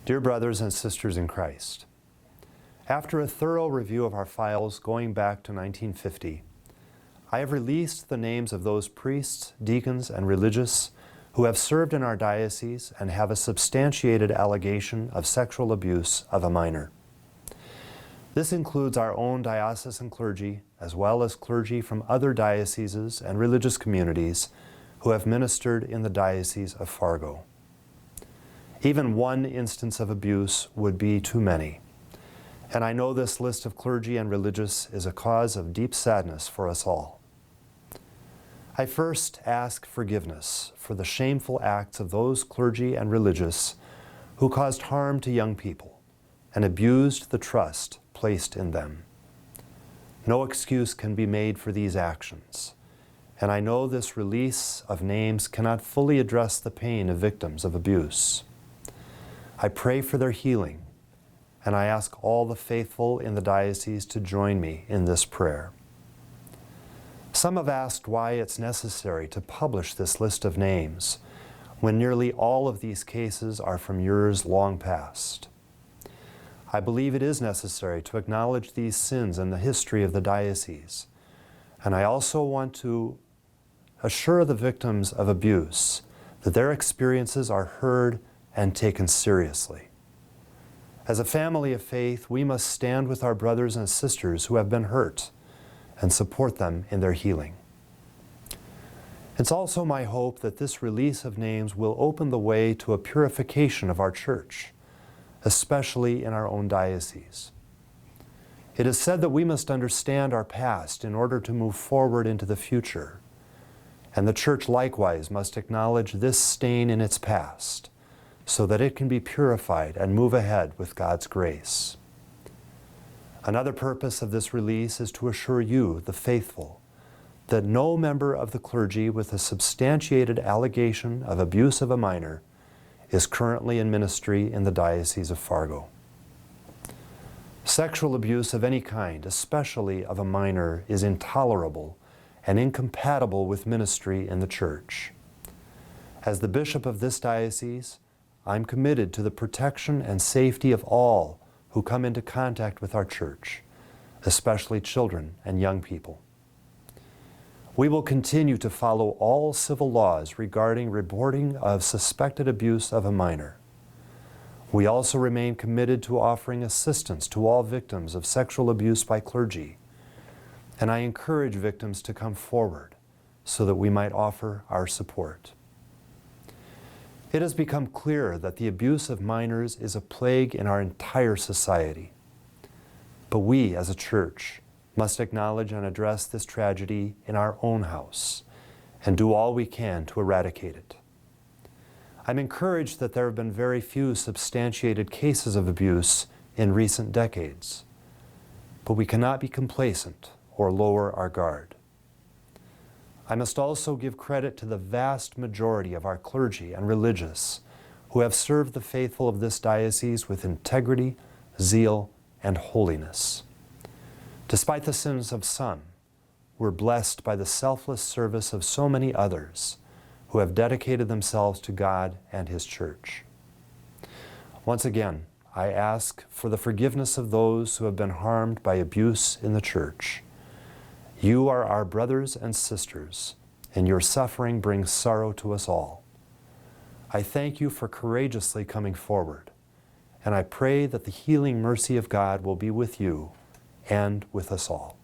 Dear brothers and sisters in Christ, after a thorough review of our files going back to 1950, I have released the names of those priests, deacons, and religious who have served in our diocese and have a substantiated allegation of sexual abuse of a minor. This includes our own diocesan clergy, as well as clergy from other dioceses and religious communities who have ministered in the Diocese of Fargo. Even one instance of abuse would be too many, and I know this list of clergy and religious is a cause of deep sadness for us all. I first ask forgiveness for the shameful acts of those clergy and religious who caused harm to young people and abused the trust placed in them. No excuse can be made for these actions, and I know this release of names cannot fully address the pain of victims of abuse. I pray for their healing, and I ask all the faithful in the diocese to join me in this prayer. Some have asked why it's necessary to publish this list of names when nearly all of these cases are from years long past. I believe it is necessary to acknowledge these sins in the history of the diocese, and I also want to assure the victims of abuse that their experiences are heard and taken seriously. As a family of faith, we must stand with our brothers and sisters who have been hurt and support them in their healing. It's also my hope that this release of names will open the way to a purification of our church, especially in our own diocese. It is said that we must understand our past in order to move forward into the future, and the church likewise must acknowledge this stain in its past, so that it can be purified and move ahead with God's grace. Another purpose of this release is to assure you, the faithful, that no member of the clergy with a substantiated allegation of abuse of a minor is currently in ministry in the Diocese of Fargo. Sexual abuse of any kind, especially of a minor, is intolerable and incompatible with ministry in the Church. As the bishop of this diocese, I'm committed to the protection and safety of all who come into contact with our church, especially children and young people. We will continue to follow all civil laws regarding reporting of suspected abuse of a minor. We also remain committed to offering assistance to all victims of sexual abuse by clergy, and I encourage victims to come forward so that we might offer our support. It has become clear that the abuse of minors is a plague in our entire society. But we, as a church, must acknowledge and address this tragedy in our own house and do all we can to eradicate it. I'm encouraged that there have been very few substantiated cases of abuse in recent decades, but we cannot be complacent or lower our guard. I must also give credit to the vast majority of our clergy and religious who have served the faithful of this diocese with integrity, zeal, and holiness. Despite the sins of some, we're blessed by the selfless service of so many others who have dedicated themselves to God and His Church. Once again, I ask for the forgiveness of those who have been harmed by abuse in the Church. You are our brothers and sisters, and your suffering brings sorrow to us all. I thank you for courageously coming forward, and I pray that the healing mercy of God will be with you and with us all.